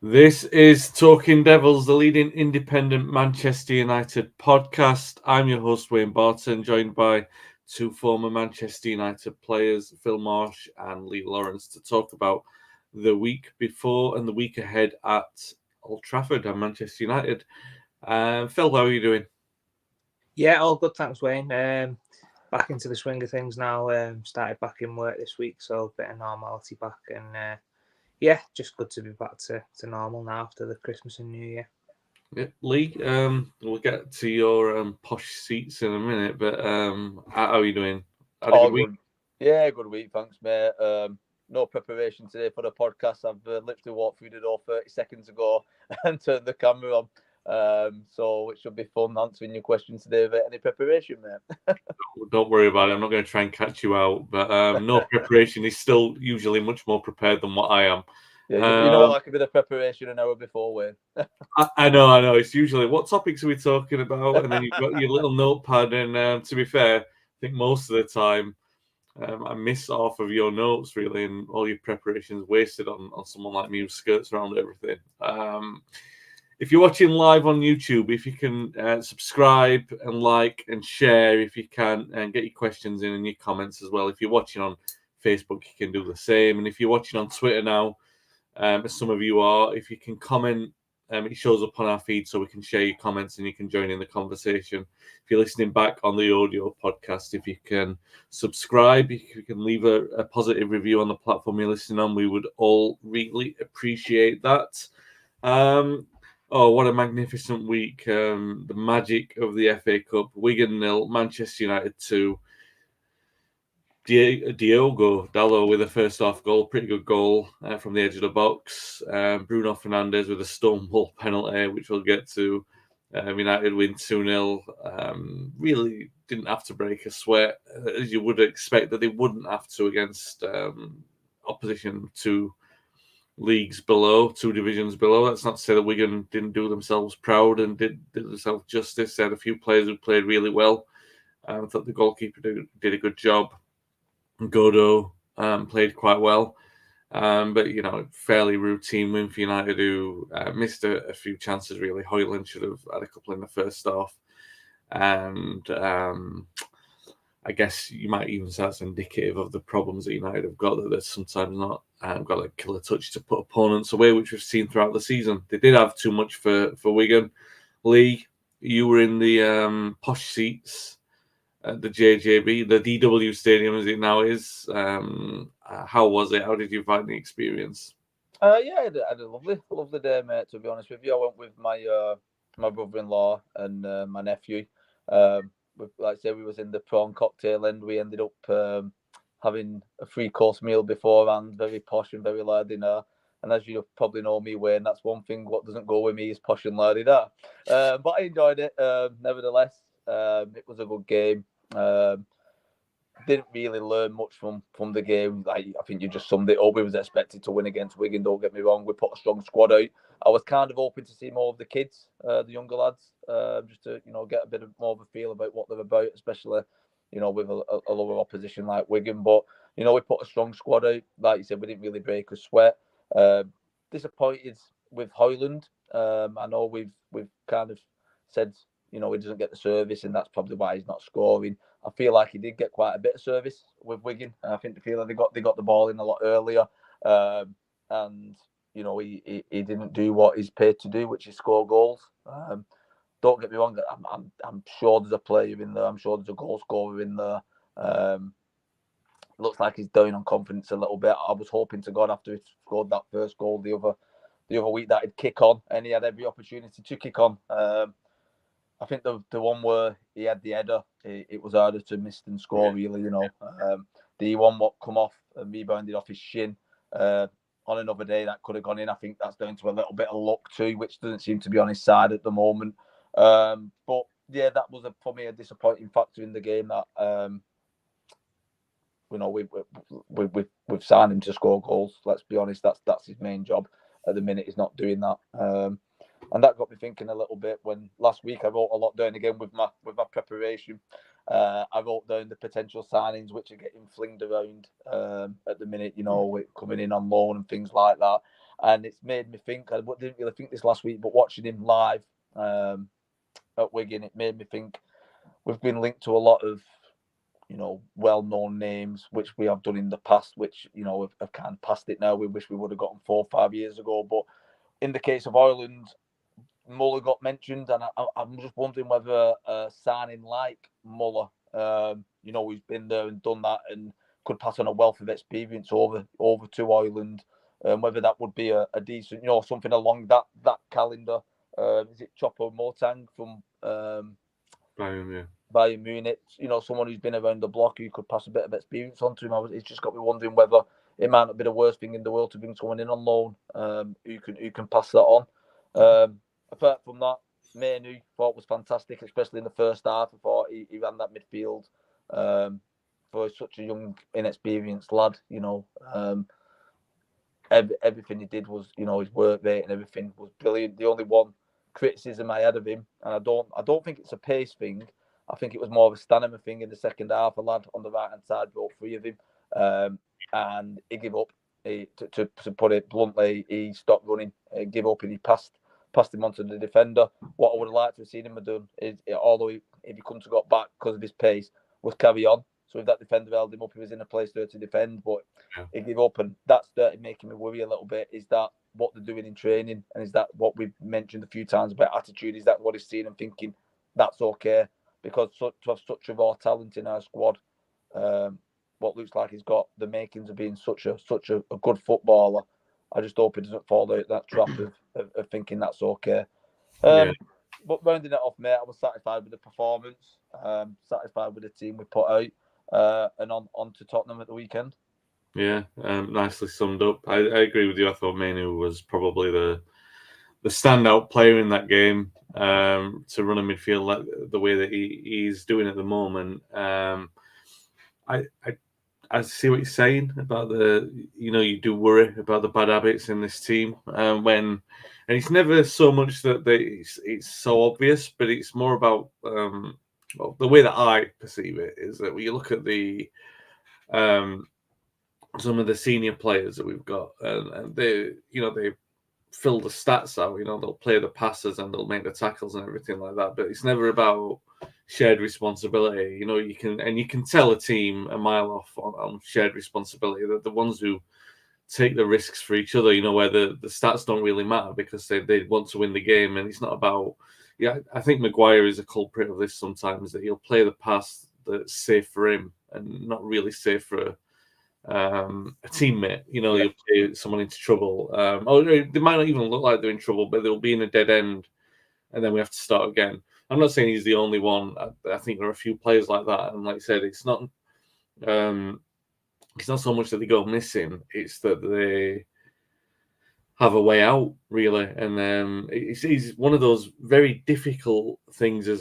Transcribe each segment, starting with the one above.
This is Talking Devils, the leading independent Manchester United podcast. I'm your host, Wayne Barton, joined by two former Manchester United players, Phil Marsh and Lee Lawrence, to talk about the week before and the week ahead at Old Trafford and Manchester United. Phil, how are you doing? Yeah, all good, thanks, Wayne. Back into the swing of things now. Started back in work this week, so a bit of normality back, and yeah, just good to be back to normal now after the Christmas and New Year. Yeah, Lee, we'll get to your posh seats in a minute, but how are you doing? Had a All good week? good. Yeah, good week. Thanks, mate. No preparation today for the podcast. I've literally walked through the door 30 seconds ago and turned the camera on. So it should be fun answering your questions today without any preparation, mate. Don't worry about it. I'm not going to try and catch you out, but no preparation. He's still usually much more prepared than what I am. Yeah, you know, like a bit of preparation an hour before, Wayne. I know. It's usually what topics are we talking about, and then you've got your little notepad. And to be fair, I think most of the time I miss half of your notes really, and all your preparations wasted on someone like me who skirts around everything. If you're watching live on YouTube, if you can subscribe and like and share if you can, and get your questions in and your comments as well. If you're watching on Facebook, you can do the same. And if you're watching on Twitter now, as some of you are, if you can comment, it shows up on our feed so we can share your comments and you can join in the conversation. If you're listening back on the audio podcast, if you can subscribe, if you can leave a positive review on the platform you're listening on, we would all really appreciate that. Oh, what a magnificent week. The magic of the FA Cup. Wigan 0, Manchester United 2. Diogo Dalot with a first half goal. Pretty good goal from the edge of the box. Bruno Fernandes with a Stonewall penalty, which we'll get to. United win 2-0. Really didn't have to break a sweat, as you would expect that they wouldn't have to against opposition to leagues below, two divisions below. That's not to say that Wigan didn't do themselves proud and did themselves justice. They had a few players who played really well. I thought the goalkeeper did a good job. Godo played quite well. But, fairly routine win for United, who missed a few chances, really. Hoyland should have had a couple in the first half. And I guess you might even say that's indicative of the problems that United have got, that they're sometimes not got a killer touch to put opponents away, which we've seen throughout the season. They did have too much for Wigan. Lee, you were in the posh seats at the JJB, the DW Stadium as it now is. How was it? How did you find the experience? Yeah, I had a lovely day, mate. To be honest with you, I went with my brother-in-law and my nephew. Like I say, we was in the prawn cocktail end. We ended up having a 3-course meal beforehand, very posh and very lardy dinner. And as you probably know me, Wayne, that's one thing what doesn't go with me is posh and lardy dinner. But I enjoyed it. Nevertheless, it was a good game. Didn't really learn much from the game. Like, I think you just summed it up. We was expected to win against Wigan. Don't get me wrong. We put a strong squad out. I was kind of hoping to see more of the kids, the younger lads, just to get a bit more of a feel about what they're about, especially with a lower opposition like Wigan. But we put a strong squad out. Like you said, we didn't really break a sweat. Disappointed with Hoyland. I know we've kind of said he doesn't get the service, and that's probably why he's not scoring. I feel like he did get quite a bit of service with Wigan. I think they got the ball in a lot earlier, and he didn't do what he's paid to do, which is score goals. Don't get me wrong, I'm sure there's a player in there. I'm sure there's a goal scorer in there. Looks like he's down on confidence a little bit. I was hoping to God after he scored that first goal the other week that he'd kick on, and he had every opportunity to kick on. I think the one where he had the header, it was harder to miss than score, really, The one what come off and rebounded off his shin on another day, that could have gone in. I think that's down to a little bit of luck too, which doesn't seem to be on his side at the moment. But yeah, that was for me a disappointing factor in the game that we've signed him to score goals. Let's be honest, that's his main job at the minute. He's not doing that. And that got me thinking a little bit when last week I wrote a lot down again with my preparation. I wrote down the potential signings which are getting flinged around at the minute, coming in on loan and things like that. And it's made me think. I didn't really think this last week, but watching him live at Wigan, it made me think we've been linked to a lot of, well-known names, which we have done in the past, which, have kind of passed it now. We wish we would have gotten 4 or 5 years ago. But in the case of Ireland, Muller got mentioned, and I'm just wondering whether signing like Muller, who's been there and done that and could pass on a wealth of experience over to Ireland, whether that would be a decent, something along that calendar. Is it Chopo Motang from Bayern Munich? Someone who's been around the block who could pass a bit of experience on to him. It's just got me wondering whether it might not be the worst thing in the world to bring someone in on loan who can pass that on. Apart from that, Mainoo thought was fantastic, especially in the first half. I thought he ran that midfield for such a young, inexperienced lad. Everything he did was, his work rate and everything was brilliant. The only one criticism I had of him, and I don't think it's a pace thing. I think it was more of a stamina thing in the second half. A lad on the right hand side brought 3 of him, and he gave up. To put it bluntly, he stopped running, gave up, and he passed him onto the defender. What I would have liked to have seen him have done is, although if he couldn't have got back because of his pace, was carry on. So if that defender held him up, he was in a place there to defend, but he gave up, and that started making me worry a little bit. Is that what they're doing in training? And is that what we've mentioned a few times about attitude? Is that what he's seeing and thinking that's okay? Because to have such a raw talent in our squad, what looks like he's got the makings of being such a good footballer, I just hope he doesn't fall out that trap of thinking that's okay. But rounding it off, mate, I was satisfied with the performance, satisfied with the team we put out, and on to Tottenham at the weekend. Yeah, nicely summed up. I agree with you. I thought Mainoo was probably the standout player in that game, to run a midfield like the way that he's doing at the moment. I see what you're saying about you do worry about the bad habits in this team, and it's never so much that it's so obvious, but it's more about the way that I perceive it is that when you look at the some of the senior players that we've got, and they fill the stats out. They'll play the passes and they'll make the tackles and everything like that. But it's never about shared responsibility. You can tell a team a mile off on shared responsibility. That the ones who take the risks for each other, where the stats don't really matter because they want to win the game, and it's not about. Yeah, I think Maguire is a culprit of this sometimes, that he'll play the pass that's safe for him and not really safe for a teammate. You'll play someone into trouble, or they might not even look like they're in trouble, but they'll be in a dead end, and then we have to start again. I'm not saying he's the only one. I think there are a few players like that, and like I said, it's not so much that they go missing; it's that they have a way out, really. And it's one of those very difficult things as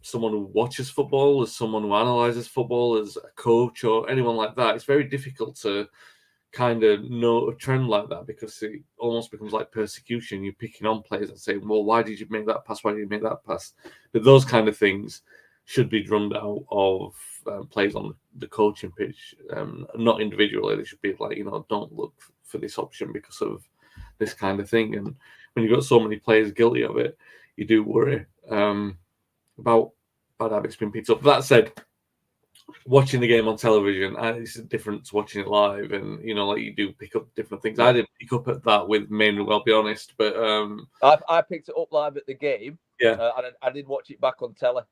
someone who watches football, as someone who analyzes football, as a coach or anyone like that. It's very difficult to kind of know a trend like that, because it almost becomes like persecution. You're picking on players and saying, well, why did you make that pass? Why did you make that pass? But those kind of things should be drummed out of players on the coaching pitch, not individually. They should be like, don't look for this option because of this kind of thing. And when you've got so many players guilty of it, you do worry about bad habits being picked up. That said, watching the game on television, it's different to watching it live, and like you do pick up different things. I didn't pick up at that with Mainoo, I'll be honest, but I picked it up live at the game. Yeah, I did watch it back on telly.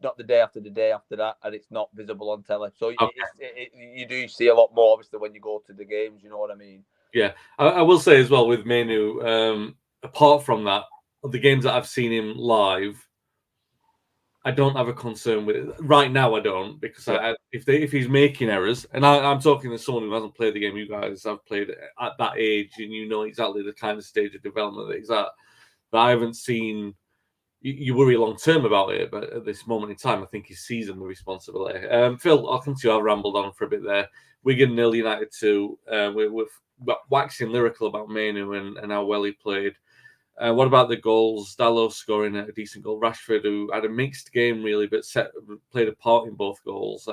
Not the day after that, and it's not visible on telly. So you do see a lot more, obviously, when you go to the games. You know what I mean? Yeah, I will say as well with Mainoo, apart from that, the games that I've seen him live, I don't have a concern with it. Right now, I don't, because if he's making errors, and I'm talking to someone who hasn't played the game, you guys have played at that age, and you know exactly the kind of stage of development that he's at. But I haven't seen. You worry long term about it, but at this moment in time, I think he's seizing the responsibility. Phil, I'll come to you. I've rambled on for a bit there. Wigan 0, United 2. We're waxing lyrical about Mainoo and how well he played. What about the goals? Dalot scoring a decent goal. Rashford, who had a mixed game really, but played a part in both goals.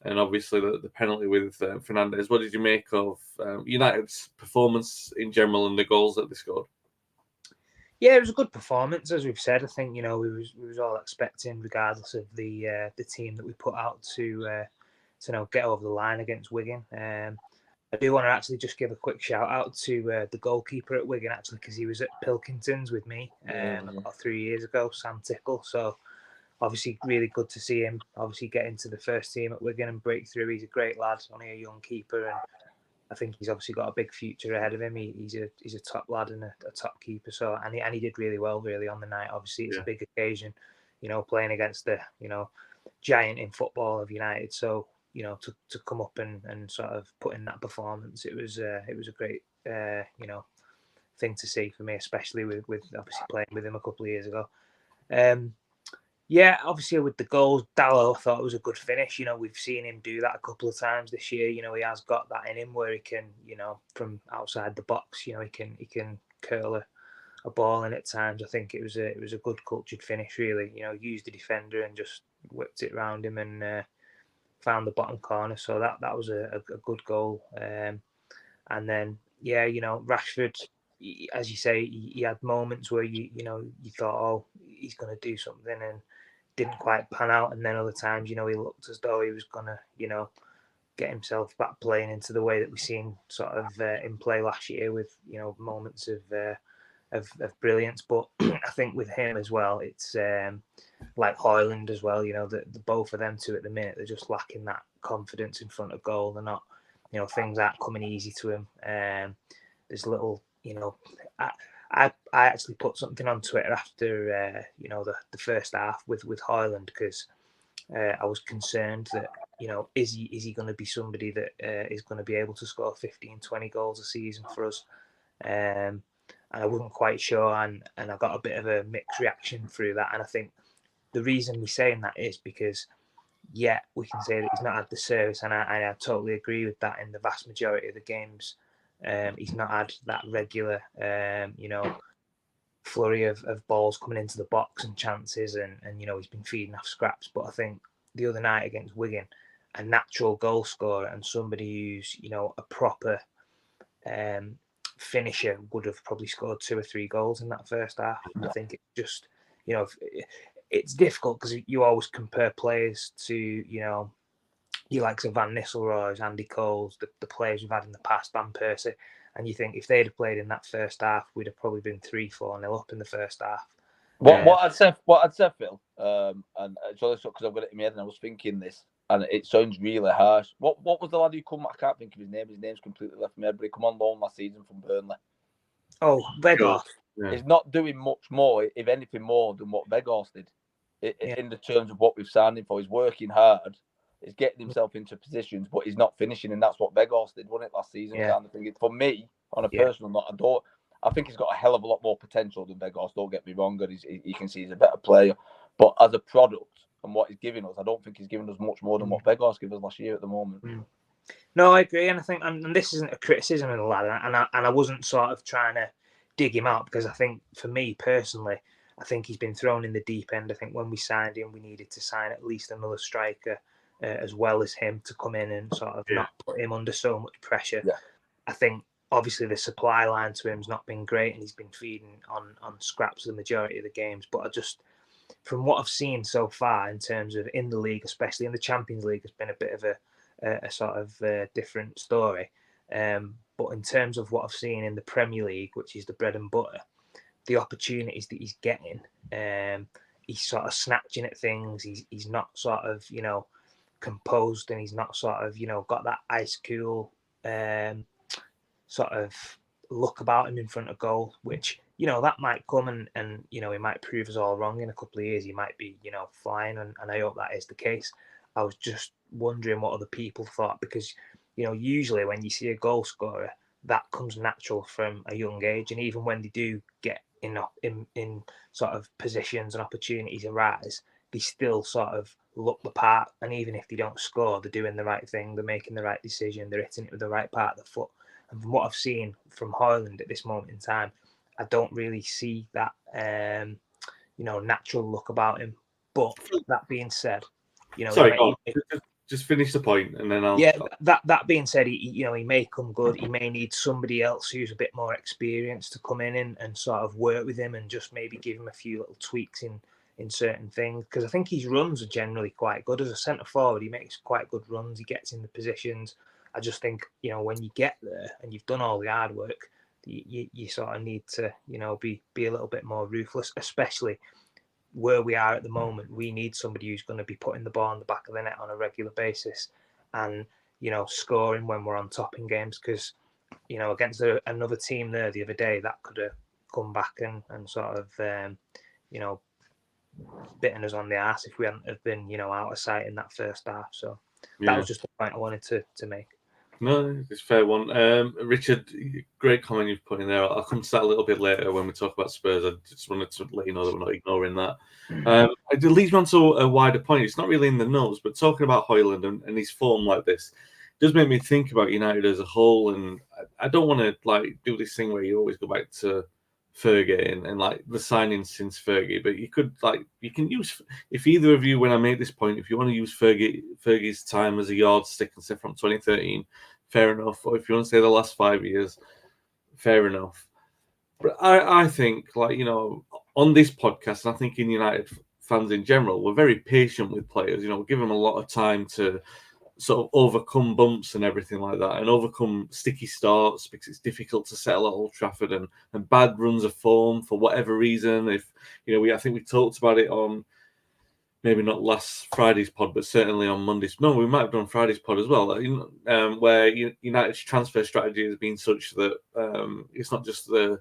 and obviously the penalty with Fernandes. What did you make of United's performance in general and the goals that they scored? Yeah, it was a good performance, as we've said. I think we was all expecting, regardless of the team that we put out, to get over the line against Wigan. I do want to actually just give a quick shout out to the goalkeeper at Wigan, actually, because he was at Pilkington's with me about 3 years ago, Sam Tickle. So obviously really good to see him obviously get into the first team at Wigan and break through. He's a great lad, only a young keeper, and I think he's obviously got a big future ahead of him. He's a top lad and a top keeper. So and he did really well on the night. Obviously it's a big occasion, playing against the giant in football of United. So to come up and sort of put in that performance, it was a great thing to see for me, especially with obviously playing with him a couple of years ago. Yeah, obviously with the goals, Dalot, I thought it was a good finish. We've seen him do that a couple of times this year. He has got that in him where he can, from outside the box, he can curl a ball in at times. I think it was a good cultured finish, really. Used the defender and just whipped it round him and found the bottom corner. So that was a good goal. And then Rashford, as you say, he had moments where you thought, oh, he's going to do something, and didn't quite pan out. And then other times, he looked as though he was going to, get himself back playing into the way that we've seen sort of in play last year with, moments of brilliance. But I think with him as well, it's like Højlund as well, the both of them two at the minute, they're just lacking that confidence in front of goal. They're not, things aren't coming easy to him. There's little, I actually put something on Twitter after the first half with Højlund, because I was concerned that is he going to be somebody that is going to be able to score 15, 20 goals a season for us, and I wasn't quite sure, and I got a bit of a mixed reaction through that. And I think the reason we're saying that is because we can say that he's not had the service, and I totally agree with that. In the vast majority of the games, he's not had that regular, flurry of balls coming into the box and chances, and he's been feeding off scraps. But I think the other night against Wigan, a natural goal scorer and somebody who's a proper finisher would have probably scored 2 or 3 goals in that first half. I think it's just it's difficult because you always compare players to you likes of Van Nistelrooy, Andy Coles, the players we've had in the past, Van Persie. And you think if they'd have played in that first half, we'd have probably been 3-4-0 up in the first half. What I'd say, Phil, and it's only because I've got it in my head and I was thinking this, and it sounds really harsh. What was the lad who come? I can't think of his name. His name's completely left my head, but he come on loan last season from Burnley. Oh, Weghorst. Yeah. He's not doing much more, if anything more, than what Weghorst did. In the terms of what we've signed him for. He's working hard. He's getting himself into positions, but he's not finishing, and that's what Weghorst did, wasn't it, last season? Kind of thing. For me, on a personal note, I think he's got a hell of a lot more potential than Weghorst. Don't get me wrong, and you can see he's a better player. But as a product and what he's giving us, I don't think he's giving us much more than what Weghorst gave us last year at the moment. No, I agree, and I think, and this isn't a criticism of the lad, and I wasn't sort of trying to dig him out, because I think for me personally, I think he's been thrown in the deep end. I think when we signed him, we needed to sign at least another striker as well as him to come in and sort of not put him under so much pressure. Yeah. I think obviously the supply line to him's not been great, and he's been feeding on scraps the majority of the games. But I just, from what I've seen so far in terms of in the league, especially in the Champions League, it's been a bit of a sort of different story. But in terms of what I've seen in the Premier League, which is the bread and butter, the opportunities that he's getting, he's sort of snatching at things. He's not sort of composed, and he's not sort of got that ice cool sort of look about him in front of goal, which that might come and he might prove us all wrong in a couple of years. He might be flying, and I hope that is the case. I was just wondering what other people thought, because usually when you see a goal scorer, that comes natural from a young age, and even when they do get in sort of positions and opportunities arise, they still sort of look the part. And even if they don't score, they're doing the right thing, they're making the right decision, they're hitting it with the right part of the foot. And from what I've seen from Højlund at this moment in time, I don't really see that natural look about him. But that being said, sorry, just finish the point, and then I'll. Yeah, that being said, he may come good. He may need somebody else who's a bit more experienced to come in and sort of work with him and just maybe give him a few little tweaks in certain things. Because I think his runs are generally quite good as a centre forward. He makes quite good runs. He gets in the positions. I just think when you get there and you've done all the hard work, you sort of need to be a little bit more ruthless, especially where we are at the moment. We need somebody who's going to be putting the ball in the back of the net on a regular basis and scoring when we're on top in games, because against another team there the other day, that could have come back and sort of bitten us on the arse if we hadn't have been out of sight in that first half. So that was just the point I wanted to make. No, it's a fair one. Richard, great comment you've put in there. I'll come to that a little bit later when we talk about Spurs. I just wanted to let you know that we're not ignoring that. It leads me on to a wider point. It's not really in the notes, but talking about Højlund and his form like this does make me think about United as a whole. And I don't want to do this thing where you always go back to Fergie and the signings since Fergie, but you can use, if either of you, when I make this point, if you want to use Fergie's time as a yardstick and say from 2013, fair enough. Or if you want to say the last 5 years, fair enough. But I think on this podcast, and I think in United fans in general, we're very patient with players. We give them a lot of time to sort of overcome bumps and everything like that, and overcome sticky starts, because it's difficult to settle at Old Trafford and bad runs of form for whatever reason. If I think we talked about it on maybe not last Friday's pod, but certainly on Monday's. No, we might have done Friday's pod as well. Where United's transfer strategy has been such that it's not just the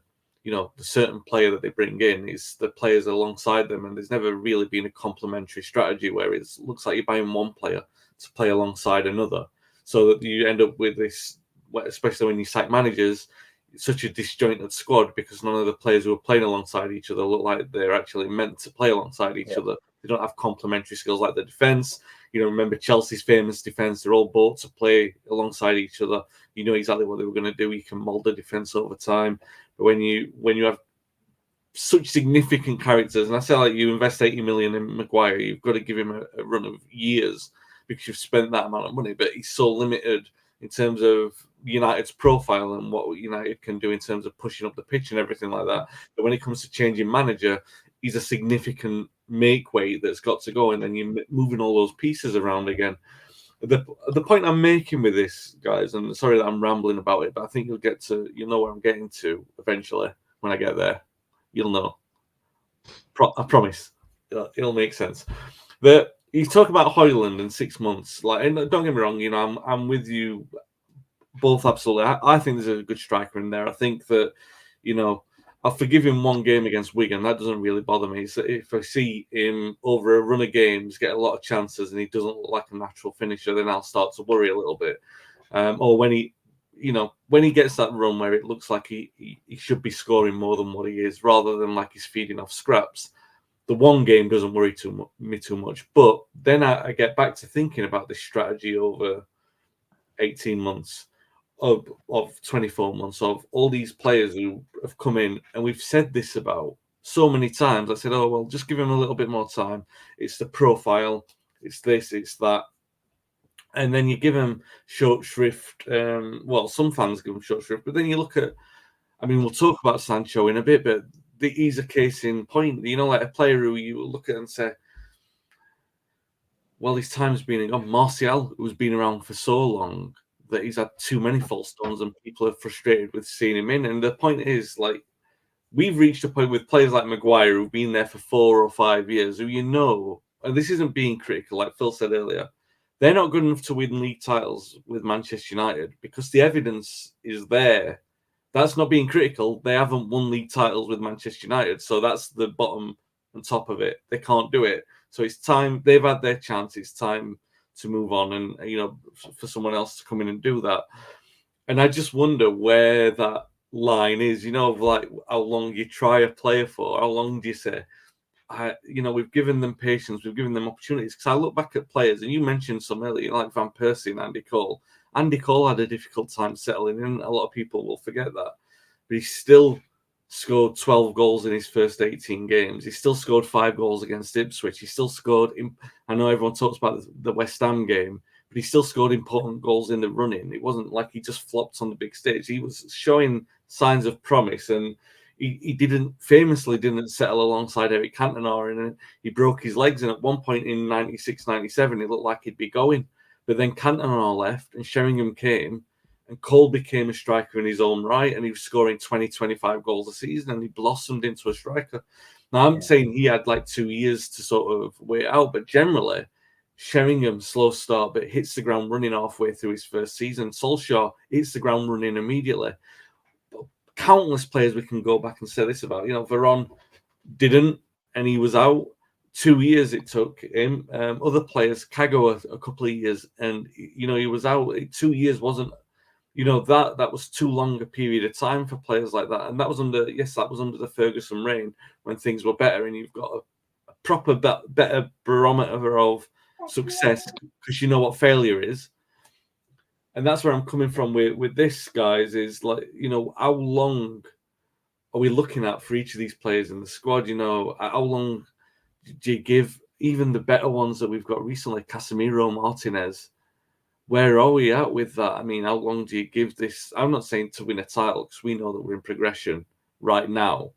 certain player that they bring in, it's the players alongside them, and there's never really been a complementary strategy where it looks like you're buying one player to play alongside another, so that you end up with this, especially when you sack managers, such a disjointed squad, because none of the players who are playing alongside each other look like they're actually meant to play alongside each other. They don't have complementary skills like the defence. Remember Chelsea's famous defence, they're all bought to play alongside each other. You know exactly what they were going to do. You can mould the defence over time. But when you have such significant characters, and I say you invest 80 million in Maguire, you've got to give him a run of years, because you've spent that amount of money, but he's so limited in terms of United's profile and what United can do in terms of pushing up the pitch and everything like that. But when it comes to changing manager, he's a significant make weight that's got to go, and then you're moving all those pieces around again. The point I'm making with this, guys, and sorry that I'm rambling about it, but I think you'll know where I'm getting to eventually. When I get there, you'll know. I promise. It'll make sense. You talk about Højlund in 6 months. And don't get me wrong, I'm with you both absolutely. I think there's a good striker in there. I think that, I'll forgive him one game against Wigan. That doesn't really bother me. So if I see him over a run of games get a lot of chances and he doesn't look like a natural finisher, then I'll start to worry a little bit. Or when he gets that run where it looks like he should be scoring more than what he is, rather than like he's feeding off scraps. The one game doesn't worry me too much. But then I get back to thinking about this strategy over 18 months of 24 months of all these players who have come in, and we've said this about so many times. I said, oh, well, just give him a little bit more time. It's the profile. It's this, it's that. And then you give him short shrift. Some fans give him short shrift. But then you look at, we'll talk about Sancho in a bit, but he's a case in point. Like a player who you look at and say, well, his time's been on. Martial, who's been around for so long that he's had too many false starts, and people are frustrated with seeing him in. And the point is, we've reached a point with players like Maguire who've been there for 4 or 5 years, who and this isn't being critical, like Phil said earlier, they're not good enough to win league titles with Manchester United because the evidence is there. That's not being critical. They haven't won league titles with Manchester United, so that's the bottom and top of it. They can't do it. So it's time. They've had their chance. It's time to move on and, for someone else to come in and do that. And I just wonder where that line is, of how long you try a player for. How long do you say, we've given them patience, we've given them opportunities. Because I look back at players, and you mentioned some earlier, like Van Persie and Andy Cole. Andy Cole had a difficult time settling in. A lot of people will forget that. But he still scored 12 goals in his first 18 games. He still scored 5 goals against Ipswich. He still scored. I know everyone talks about the West Ham game, but he still scored important goals in the running. It wasn't like he just flopped on the big stage. He was showing signs of promise, and he famously didn't settle alongside Eric Cantona, and he broke his legs. And at one point in 96, 97, it looked like he'd be going. But then Cantona left and Sheringham came, and Cole became a striker in his own right, and he was scoring 20, 25 goals a season, and he blossomed into a striker. Now, I'm saying he had like 2 years to sort of wait out, but generally, Sheringham, slow start, but hits the ground running halfway through his first season. Solskjaer hits the ground running immediately. Countless players we can go back and say this about. Veron didn't, and he was out. 2 years it took him. Other players, Kago, a couple of years, and he was out. 2 years wasn't, that was too long a period of time for players like that. And that was under the Ferguson reign when things were better, and you've got a proper better barometer of success because you know what failure is. And that's where I'm coming from with this, guys, is like, how long are we looking at for each of these players in the squad? How long do you give even the better ones that we've got recently, Casemiro, Martinez? Where are we at with that? I mean, how long do you give this? I'm not saying to win a title because we know that we're in progression right now.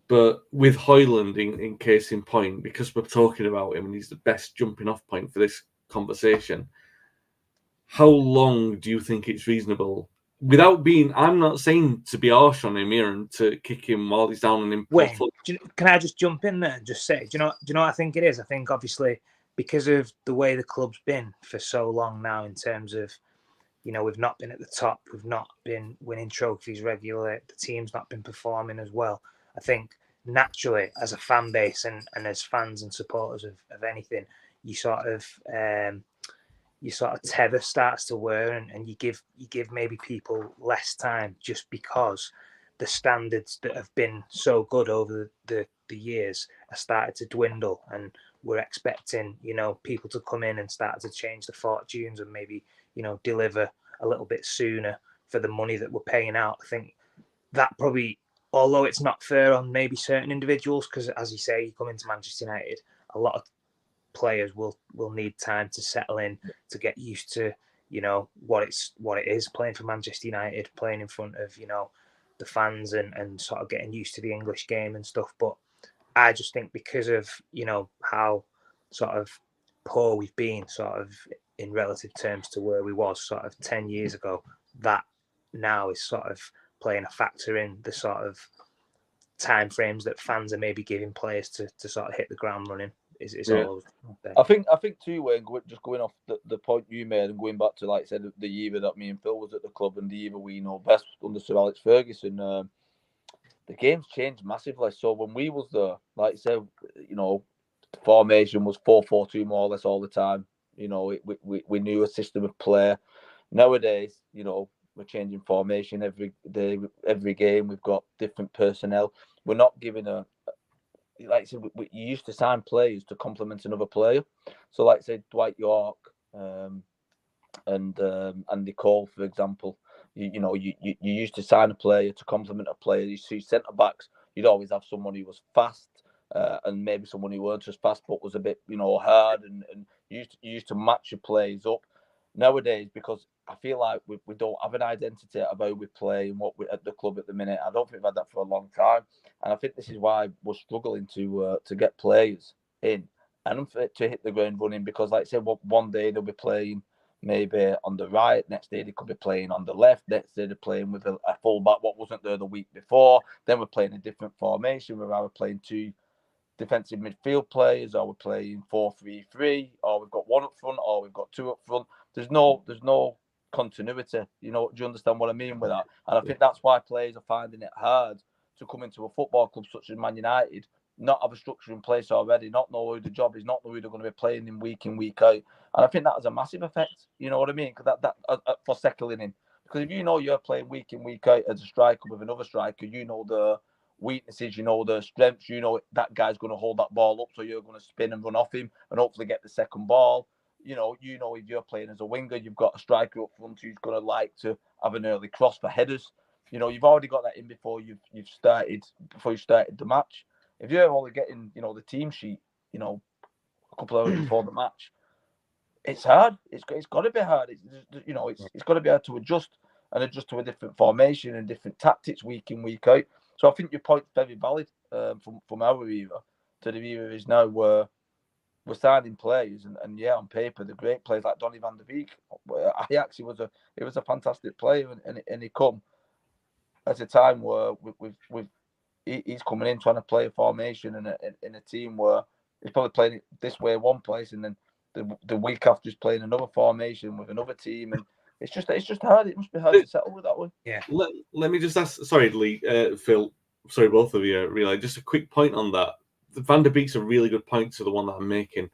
But with Højlund in case in point, because we're talking about him and he's the best jumping off point for this conversation, how long do you think it's reasonable? Without being, I'm not saying to be harsh on him here and to kick him while he's down on him. Wayne, can I just jump in there and just say, do you know what I think it is? I think obviously because of the way the club's been for so long now, in terms of, we've not been at the top, we've not been winning trophies regularly, the team's not been performing as well. I think naturally, as a fan base and as fans and supporters of anything, you sort of tether starts to wear, and you give maybe people less time just because the standards that have been so good over the years are started to dwindle, and we're expecting people to come in and start to change the fortunes and maybe deliver a little bit sooner for the money that we're paying out. I think that probably, although it's not fair on maybe certain individuals, because as you say, you come into Manchester United, a lot of players will need time to settle in, to get used to what it is playing for Manchester United, playing in front of the fans and sort of getting used to the English game and stuff. But I just think because of how sort of poor we've been sort of in relative terms to where we was sort of 10 years ago, that now is sort of playing a factor in the sort of time frames that fans are maybe giving players to sort of hit the ground running. I think too, Wayne, just going off the point you made and going back to, like I said, the year that me and Phil was at the club and the year we know best under Sir Alex Ferguson, the game's changed massively. So when we was there, like I said, the formation was 4-4-2 more or less all the time. We knew a system of play. Nowadays, we're changing formation every day, every game. We've got different personnel. We're not giving like I said, you used to sign players to complement another player. So, like I said, Dwight York and Andy Cole, for example, you used to sign a player to complement a player. You see centre backs, you'd always have someone who was fast and maybe someone who weren't as fast but was a bit, hard, and you used to match your players up. Nowadays, because I feel like we don't have an identity of how we play and what we at the club at the minute. I don't think we've had that for a long time, and I think this is why we're struggling to get players in and to hit the ground running. Because, like I said, one day they'll be playing maybe on the right, next day they could be playing on the left, next day they're playing with a full back what wasn't there the week before. Then we're playing a different formation. We're either playing two defensive midfield players, or we're playing 4-3-3, or we've got one up front, or we've got two up front. There's no continuity. Do you understand what I mean with that? And I think that's why players are finding it hard to come into a football club such as Man United, not have a structure in place already, not know who the job is, not know who they're going to be playing in, week out. And I think that has a massive effect. You know what I mean? Because that for settling in. Because if you're playing week in, week out as a striker with another striker, the weaknesses, the strengths, that guy's going to hold that ball up, so you're going to spin and run off him and hopefully get the second ball. If you're playing as a winger, you've got a striker up front who's going to like to have an early cross for headers. You've already got that in before you started the match. If you're only getting, the team sheet, a couple of hours before the match, it's hard. It's got to be hard. It's got to be hard to adjust to a different formation and different tactics week in, week out. So I think your point's very valid from our era to the era is now where we're signing players and yeah, on paper they're great players like Donny van der Beek. Ajax, he was a fantastic player and he come at a time where he's coming in trying to play a formation in a team where he's probably playing it this way one place and then the week after he's playing another formation with another team and it's just hard. It must be hard to settle with that one. Yeah. Let me just ask. Sorry, Lee, Phil. Sorry, both of you. Really, just a quick point on that. Van der Beek's a really good point to the one that I'm making.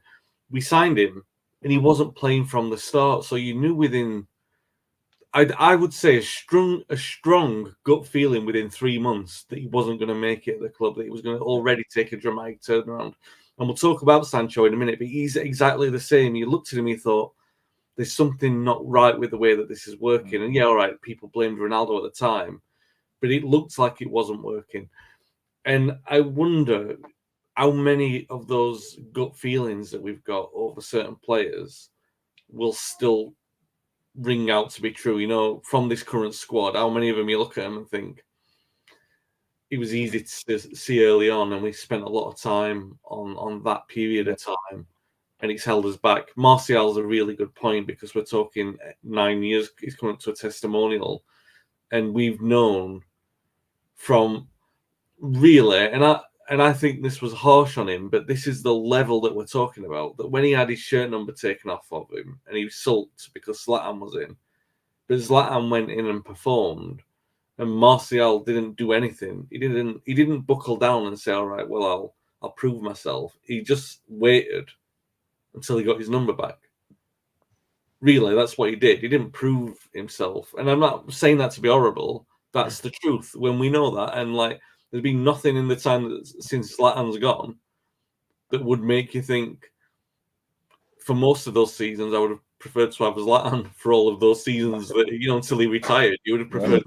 We signed him, and he wasn't playing from the start, so you knew within. I would say a strong gut feeling within 3 months that he wasn't going to make it at the club. That he was going to already take a dramatic turnaround. And we'll talk about Sancho in a minute, but he's exactly the same. You looked at him, you thought, there's something not right with the way that this is working. And yeah, all right, people blamed Ronaldo at the time, but it looked like it wasn't working. And I wonder how many of those gut feelings that we've got over certain players will still ring out to be true. You know, from this current squad, how many of them you look at them and think, it was easy to see early on, and we spent a lot of time on that period of time, and it's held us back. Martial's a really good point because we're talking 9 years. He's coming up to a testimonial, and we've known from really, and I think this was harsh on him, but this is the level that we're talking about. That when he had his shirt number taken off of him, and he was sulked because Zlatan was in, but Zlatan went in and performed. And Martial didn't do anything. He didn't buckle down and say, "All right, well, I'll prove myself." He just waited until he got his number back. Really, that's what he did. He didn't prove himself. And I'm not saying that to be horrible. That's the truth. When we know that, and like, there's been nothing in the time since Zlatan's gone that would make you think. For most of those seasons, I would have preferred to have Zlatan for all of those seasons. That, until he retired, you would have preferred.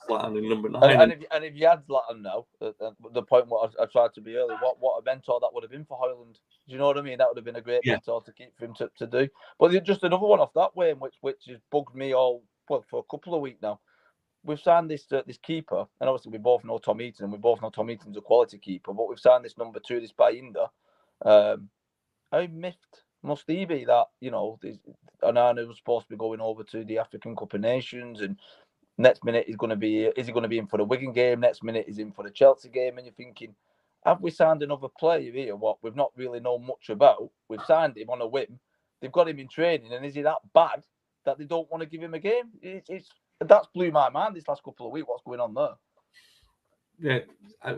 Zlatan in number 9. And if you had Zlatan now, the point what I tried to be early, what a mentor that would have been for Højlund. Do you know what I mean? That would have been a great mentor to keep for him to do. But just another one off that way, which has bugged me for a couple of weeks now. We've signed this keeper, and obviously we both know Tom Heaton, and we both know Tom Heaton's a quality keeper. But we've signed this number 2, this Bayinda. How miffed must he be that Onana was supposed to be going over to the African Cup of Nations and. Next minute is he going to be in for the Wigan game? Next minute is in for the Chelsea game, and you're thinking, have we signed another player here? What we've not really known much about. We've signed him on a whim. They've got him in training, and is he that bad that they don't want to give him a game? That's blew my mind this last couple of weeks. What's going on there? Yeah,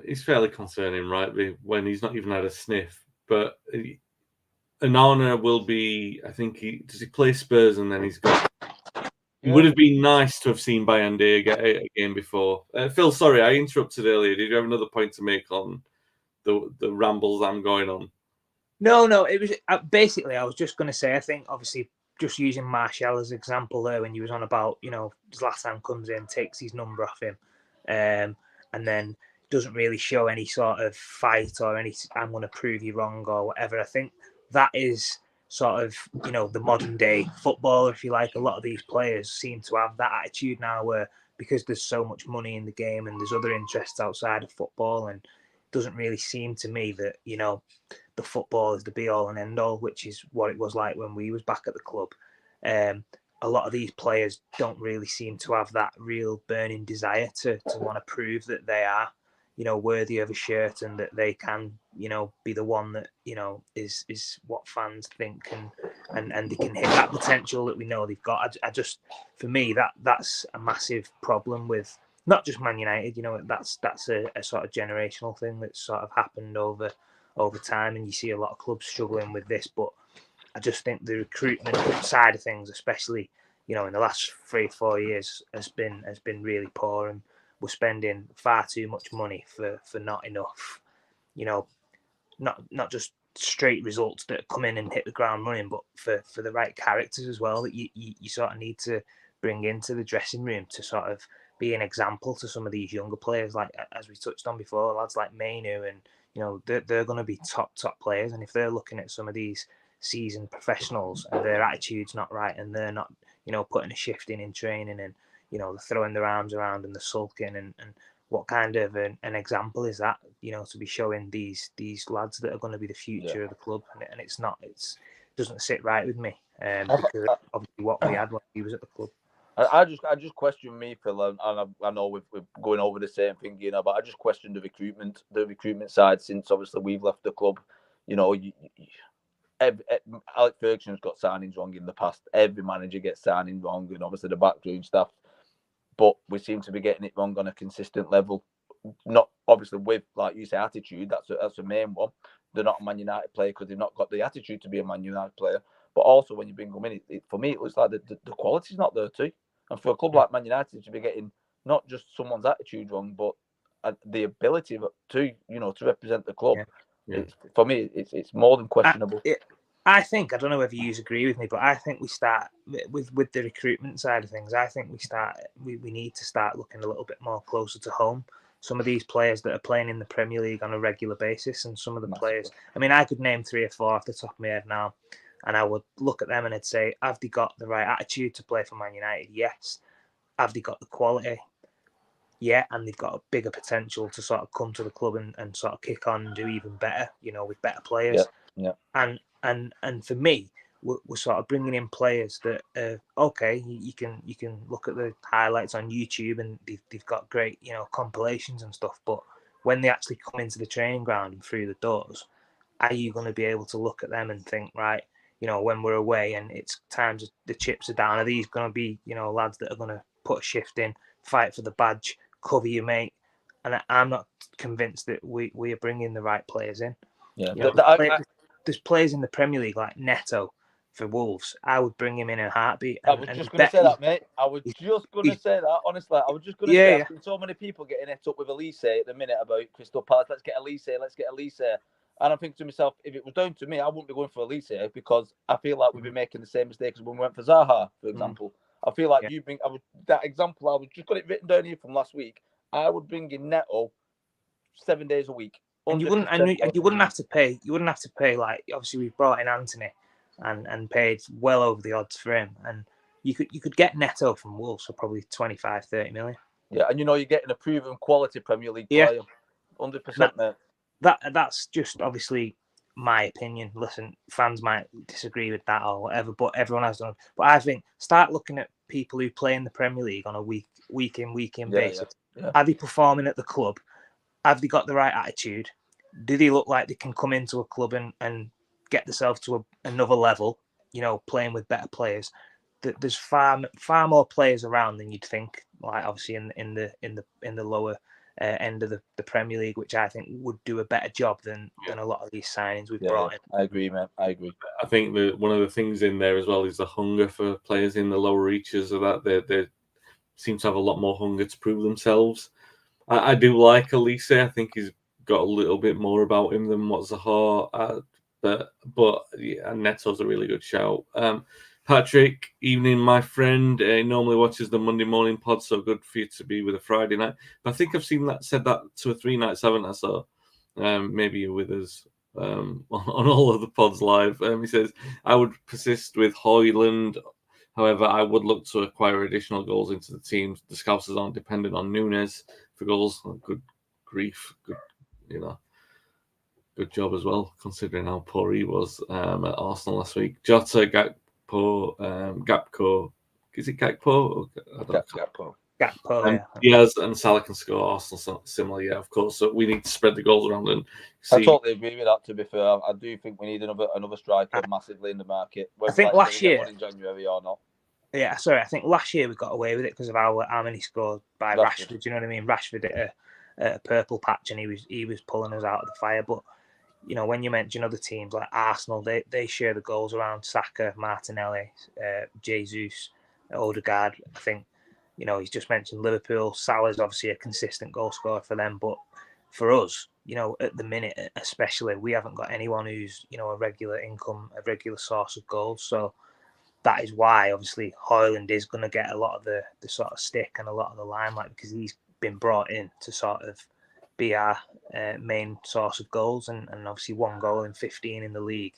it's fairly concerning, right? When he's not even had a sniff. But Onana will be. I think does he play Spurs and then he's got. It would have been nice to have seen Bayanda get a game before. Phil, sorry, I interrupted earlier. Did you have another point to make on the rambles I'm going on? No. It was basically, I was just going to say, I think, obviously, just using Martial as an example there, when he was on about, Zlatan comes in, takes his number off him, and then doesn't really show any sort of fight or any, I'm going to prove you wrong or whatever. I think that is sort of, the modern day footballer, if you like. A lot of these players seem to have that attitude now where, because there's so much money in the game and there's other interests outside of football, and it doesn't really seem to me that, the football is the be all and end all, which is what it was like when we was back at the club. A lot of these players don't really seem to have that real burning desire to want to prove that they are, worthy of a shirt and that they can, be the one that, is what fans think and they can hit that potential that we know they've got. I just, for me, that's a massive problem with not just Man United. That's a sort of generational thing that's sort of happened over time, and you see a lot of clubs struggling with this. But I just think the recruitment side of things, especially, in the last 3 or 4 years, has been really poor, and we're spending far too much money for not enough, not just straight results that come in and hit the ground running, but for the right characters as well that you sort of need to bring into the dressing room to sort of be an example to some of these younger players, like as we touched on before, lads like Mainoo, and they're going to be top players. And if they're looking at some of these seasoned professionals and their attitude's not right and they're not, putting a shift in training and, they're throwing their arms around and they're sulking and what kind of an example is that, to be showing these lads that are going to be the future of the club, and it's not, it doesn't sit right with me because of obviously what we had when he was at the club. I just question me, Phil, and I know we're going over the same thing, but I just question the recruitment side since obviously we've left the club. Alex Ferguson's got signings wrong in the past. Every manager gets signings wrong, and obviously the backroom staff. But we seem to be getting it wrong on a consistent level. Not obviously with, like you say, attitude. That's the main one. They're not a Man United player because they've not got the attitude to be a Man United player. But also when you bring them in, for me, it looks like the quality's not there too. And for a club like Man United to be getting not just someone's attitude wrong, but the ability to represent the club, for me, it's more than questionable. I think, I don't know whether you agree with me, but I think we start with the recruitment side of things. I think we need to start looking a little bit more closer to home. Some of these players that are playing in the Premier League on a regular basis, and some of the players, I mean, I could name 3 or 4 off the top of my head now, and I would look at them and I'd say, have they got the right attitude to play for Man United? Yes. Have they got the quality? Yeah, and they've got a bigger potential to sort of come to the club and sort of kick on and do even better, with better players. Yeah. And for me, we're sort of bringing in players that okay, you can look at the highlights on YouTube and they've got great compilations and stuff, but when they actually come into the training ground and through the doors, are you going to be able to look at them and think, right, when we're away and it's times the chips are down, are these going to be lads that are going to put a shift in, fight for the badge, cover your mate? And I'm not convinced that we are bringing the right players in. Yeah, there's players in the Premier League like Neto for Wolves. I would bring him in a heartbeat. I was just going to say that, mate. I was just going to say that. Honestly, I was just going to say I've seen so many people getting it up with Elise at the minute about Crystal Palace. Let's get Elise. And I'm thinking to myself, if it was down to me, I wouldn't be going for Elise because I feel like we'd be making the same mistakes when we went for Zaha, for example. I feel like that example. I was just got it written down here from last week. I would bring in Neto 7 days a week. And you wouldn't have to pay. You wouldn't have to pay, like, obviously we've brought in Anthony and paid well over the odds for him. And you could get Neto from Wolves for probably 25, 30 million. Yeah, and you're getting a proven quality Premier League player. 100%, mate. That's just obviously my opinion. Listen, fans might disagree with that or whatever, but everyone has done. But I think start looking at people who play in the Premier League on a week in basis. Yeah. Are they performing at the club? Have they got the right attitude? Do they look like they can come into a club and get themselves to another level, playing with better players? There's far more players around than you'd think, like obviously in the lower end of the Premier League, which I think would do a better job than a lot of these signings we've brought in. I agree, man. I agree. I think that one of the things in there as well is the hunger for players in the lower reaches of that. They seem to have a lot more hunger to prove themselves. I do like Elise. I think he's got a little bit more about him than what Zaha. But Neto's a really good shout. Patrick, evening, my friend. He normally watches the Monday morning pod, so good for you to be with a Friday night. But I think I've said that 2 or 3 nights, haven't I? So maybe you're with us on all of the pods live. He says, I would persist with Højlund. However, I would look to acquire additional goals into the team. The Scousers aren't dependent on Nunes for goals. Good grief. Good job as well, considering how poor he was at Arsenal last week. Jota, Gakpo. Is it Gakpo? Gakpo, Diaz and Salah can score. Arsenal similar, of course. So we need to spread the goals around and see. I totally agree with that. To be fair, I do think we need another striker massively in the market. I think last year, in January or not. Yeah, sorry. I think last year we got away with it because of how many scored by Rashford. Do you know what I mean? Rashford hit a purple patch and he was pulling us out of the fire. But when you mention other teams like Arsenal, they share the goals around Saka, Martinelli, Jesus, Odegaard. I think he's just mentioned Liverpool. Salah's obviously a consistent goal scorer for them, but for us, at the minute especially, we haven't got anyone who's a regular income, a regular source of goals. So that is why obviously Højlund is going to get a lot of the sort of stick and a lot of the limelight because he's been brought in to sort of be our main source of goals, and obviously 1 goal in 15 in the league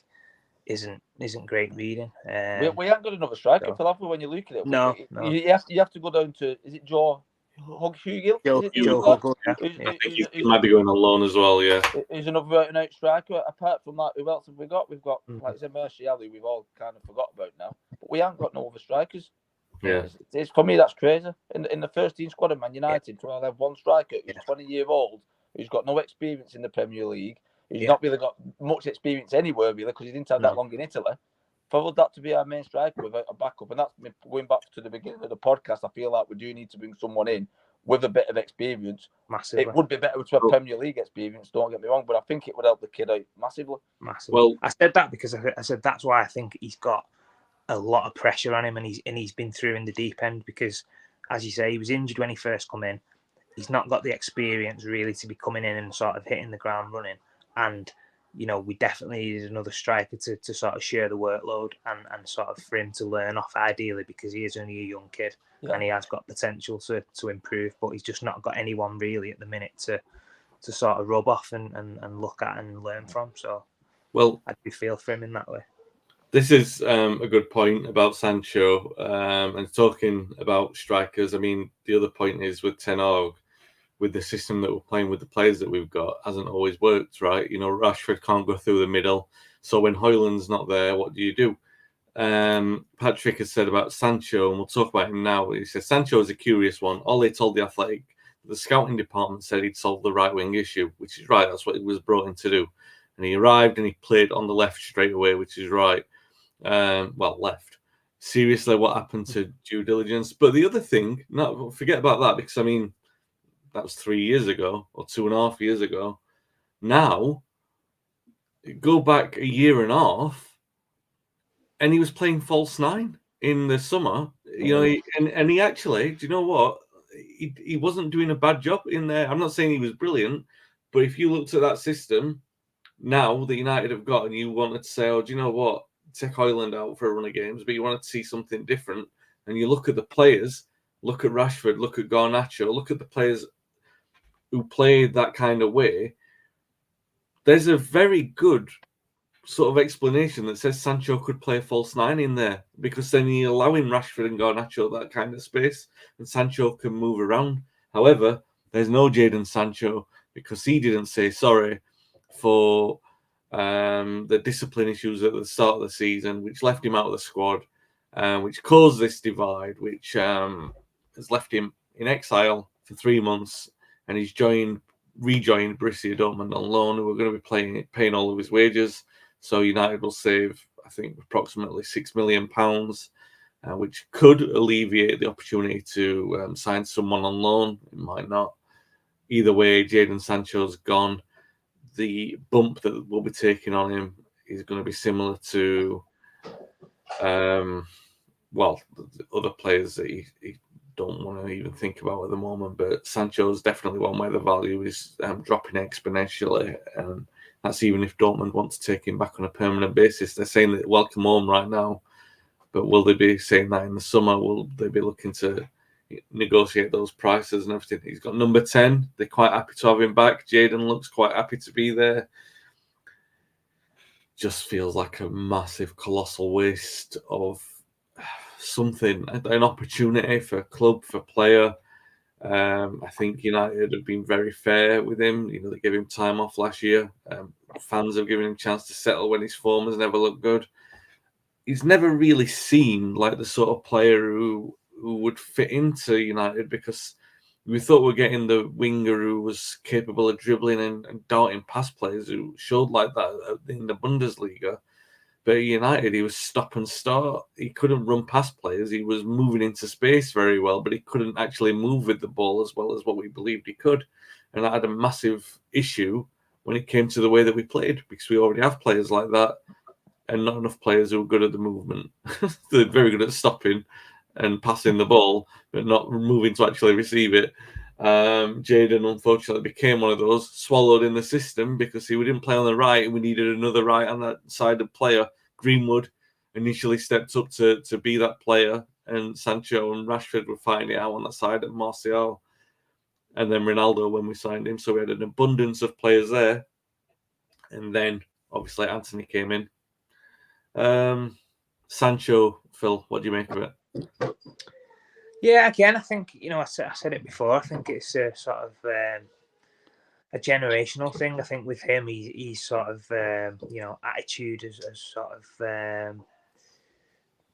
isn't great reading. We haven't got another striker for that when you look at it. No. You have to go down to, is it Joe Hugill? Joe Hugill, I think he might be going on loan as well, yeah. He's another out-and-out striker. Apart from that, who else have we got? We've got, like I said, Marsh, who we've all kind of forgot about now. But we haven't got no other strikers. Yeah. It's for me, that's crazy. In the first team squad of Man United, to have one striker who's 20 years old, who's got no experience in the Premier League, who's not really got much experience anywhere, really, because he didn't have that long in Italy. For that to be our main striker without a backup, and that's going back to the beginning of the podcast, I feel like we do need to bring someone in with a bit of experience. Massively. It would be better to have Premier League experience, don't get me wrong, but I think it would help the kid out massively. Well, I said that because I said that's why I think he's got a lot of pressure on him, and he's been through in the deep end because, as you say, he was injured when he first come in. He's not got the experience really to be coming in and sort of hitting the ground running. And, you know, we definitely needed another striker to sort of share the workload and sort of for him to learn off, ideally, because he is only a young kid and he has got potential to improve, but he's just not got anyone really at the minute to sort of rub off and look at and learn from. So, well, I do feel for him in that way. This is a good point about Sancho and talking about strikers. I mean, the other point is with Ten Hag, with the system that we're playing with the players that we've got, hasn't always worked, right? You know, Rashford can't go through the middle. So when Højlund's not there, what do? Patrick has said about Sancho, and we'll talk about him now. He says Sancho is a curious one. Ole told The Athletic the scouting department said he'd solve the right wing issue, which is right. That's what he was brought in to do. And he arrived and he played on the left straight away, which is right. Left. Seriously, what happened to due diligence? But the other thing, forget about that, because I mean, that was 3 years ago or 2.5 years ago. Now, go back a year and a half, and he was playing false nine in the summer. You know, and he actually, do you know what? He wasn't doing a bad job in there. I'm not saying he was brilliant, but if you looked at that system now that United have got, and you wanted to say, oh, do you know what? Take Højlund out for a run of games, but you wanted to see something different, and you look at the players, look at Rashford, look at Garnacho, look at the players who play that kind of way, there's a very good sort of explanation that says Sancho could play false nine in there, because then you're allowing Rashford and Garnacho that kind of space, and Sancho can move around. However, there's no Jadon Sancho because he didn't say sorry for the discipline issues at the start of the season, which left him out of the squad, which caused this divide, which has left him in exile for 3 months, and he's rejoined Borussia Dortmund on loan, who are going to be paying all of his wages. So United will save, I think, approximately £6 million, which could alleviate the opportunity to sign someone on loan. It might not. Either way, Jadon Sancho's gone. The bump that we'll be taking on him is going to be similar to, the other players that he don't want to even think about at the moment. But Sancho's definitely one where the value is dropping exponentially, and that's even if Dortmund want to take him back on a permanent basis. They're saying that welcome home right now, but will they be saying that in the summer? Will they be looking to negotiate those prices and everything? He's got number 10. They're quite happy to have him back. Jadon looks quite happy to be there. Just feels like a massive, colossal waste of something, an opportunity for club, for player. I think United have been very fair with him. You know, they gave him time off last year. Fans have given him a chance to settle when his form has never looked good. He's never really seemed like the sort of player who would fit into United, because we thought we were getting the winger who was capable of dribbling and darting past players, who showed like that in the Bundesliga. But at United, he was stop and start. He couldn't run past players. He was moving into space very well, but he couldn't actually move with the ball as well as what we believed he could. And that had a massive issue when it came to the way that we played, because we already have players like that and not enough players who are good at the movement. They're very good at stopping and passing the ball, but not moving to actually receive it. Jadon, unfortunately, became one of those, swallowed in the system, because he didn't play on the right, and we needed another right on that side of player. Greenwood initially stepped up to be that player, and Sancho and Rashford were fighting it out on that side of Martial, and then Ronaldo when we signed him. So we had an abundance of players there, and then obviously Anthony came in, Sancho, Phil, what do you make of it? Yeah, again, I think, I said it before. I think it's a sort of a generational thing. I think with him, he's sort of attitude has sort of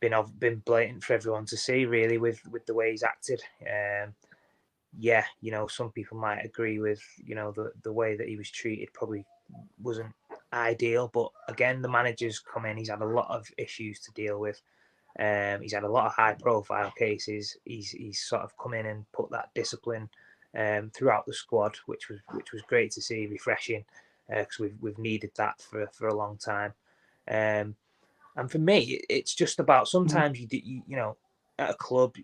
been blatant for everyone to see, really, with the way he's acted. Yeah, some people might agree with the way that he was treated probably wasn't ideal, but again, the manager's come in. He's had a lot of issues to deal with. He's had a lot of high-profile cases. He's sort of come in and put that discipline throughout the squad, which was great to see, refreshing, because we've needed that for a long time. And for me, it's just about sometimes you at a club,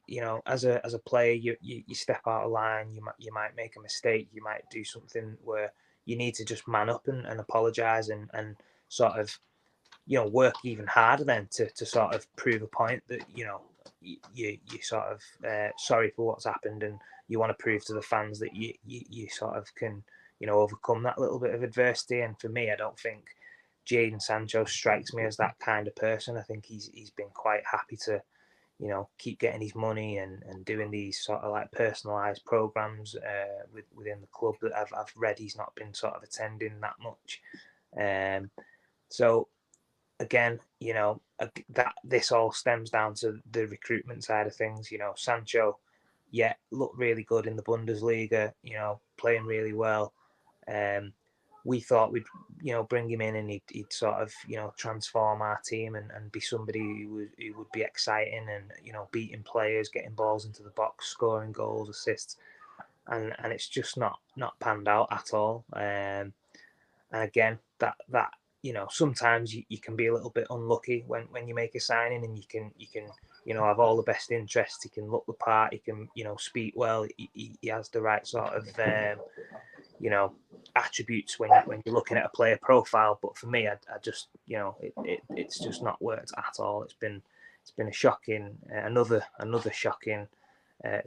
as a player, you step out of line. You might make a mistake. You might do something where you need to just man up and apologise and sort of work even harder then to sort of prove a point that you sort of sorry for what's happened, and you want to prove to the fans that you sort of can overcome that little bit of adversity. And for me, I don't think Jadon Sancho strikes me as that kind of person. I think he's been quite happy to keep getting his money and doing these sort of like personalised programs within the club that I've read he's not been sort of attending that much. So again, that this all stems down to the recruitment side of things. Sancho, yeah, looked really good in the Bundesliga, playing really well. We thought we'd, bring him in and he'd sort of, transform our team and be somebody who would be exciting and, beating players, getting balls into the box, scoring goals, assists. And it's just not panned out at all. And again, that sometimes you can be a little bit unlucky when you make a signing, and you can have all the best interests. He can look the part. He can speak well. He has the right sort of attributes when you're looking at a player profile. But for me, I just it's just not worked at all. It's been a shocking another shocking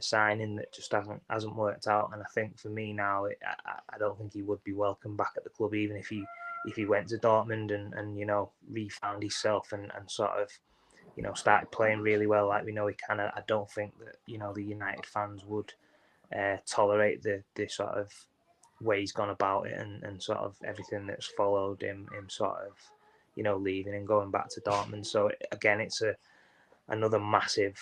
signing that just hasn't worked out. And I think for me now, I don't think he would be welcome back at the club, even if he went to Dortmund and refound himself and sort of started playing really well like we know he can. I don't think that the United fans would tolerate the sort of way he's gone about it and sort of everything that's followed him sort of leaving and going back to Dortmund. So again, it's another massive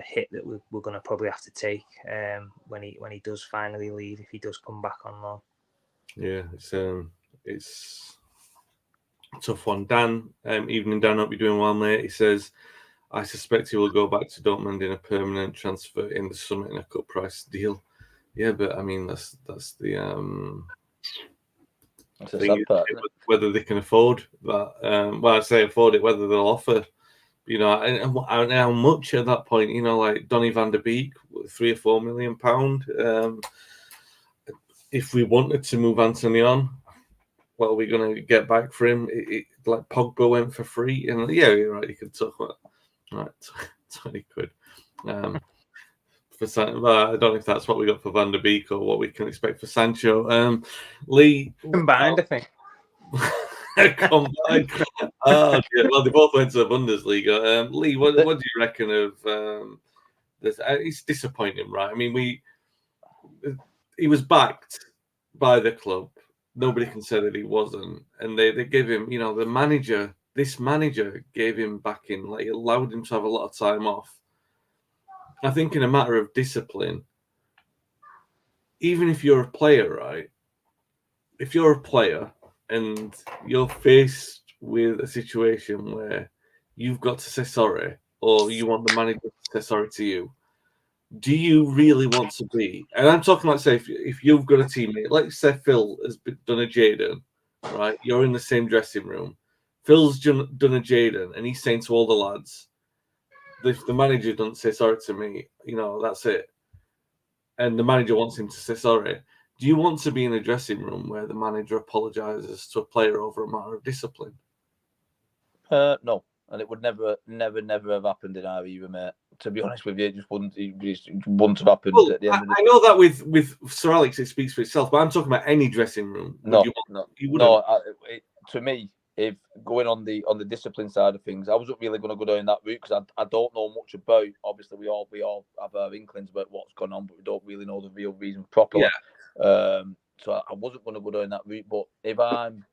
hit that we're going to probably have to take when he does finally leave, if he does come back on loan. Yeah, it's a tough one. Dan, evening Dan, hope you're doing well, mate. He says, I suspect he will go back to Dortmund in a permanent transfer in the summer in a cut price deal. Yeah, but I mean that's the thing, whether they can afford that. Well, I say afford it, whether they'll offer. And how much at that point? Like Donny van der Beek, £3 or £4 million. If we wanted to move Anthony on, what are we going to get back for him? Like Pogba went for free, and yeah, you're right. You could talk about 20 quid. For I don't know if that's what we got for Van der Beek or what we can expect for Sancho. Lee combined, I think. Combined. Oh, dear. Well, they both went to the Bundesliga. Lee, what do you reckon of this? It's disappointing, right? I mean, he was backed by the club. Nobody can say that he wasn't, and they gave him, this manager gave him backing, like allowed him to have a lot of time off. I think in a matter of discipline, even if you're a player, right? If you're a player and you're faced with a situation where you've got to say sorry, or you want the manager to say sorry to you, do you really want to be? And I'm talking like, say, if you've got a teammate, like say Phil has done a Jadon, right? You're in the same dressing room. Phil's done a Jadon, and he's saying to all the lads, if the manager doesn't say sorry to me, that's it. And the manager wants him to say sorry. Do you want to be in a dressing room where the manager apologises to a player over a matter of discipline? No, and it would never have happened in our era, mate. To be honest with you, it just wouldn't have happened. Well, at the end of the I know that with Sir Alex, it speaks for itself, but I'm talking about any dressing room. To me, if going on the discipline side of things, I wasn't really going to go down that route because I don't know much about. Obviously, we all have our inklings about what's going on, but we don't really know the real reason properly. So I wasn't going to go down that route. But if I'm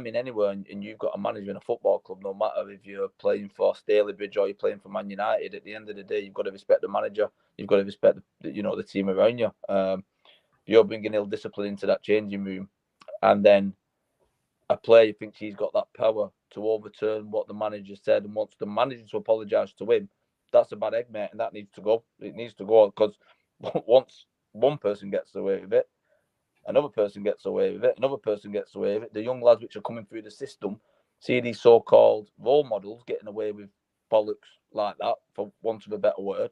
in anywhere and you've got a manager in a football club, no matter if you're playing for Stalybridge or you're playing for Man United, at the end of the day, you've got to respect the manager. You've got to respect the team around you. You're bringing ill discipline into that changing room, and then a player thinks he's got that power to overturn what the manager said and wants the manager to apologise to him. That's a bad egg, mate, and that needs to go. It needs to go because once one person gets away with it, another person gets away with it, another person gets away with it. The young lads which are coming through the system see these so-called role models getting away with bollocks like that, for want of a better word,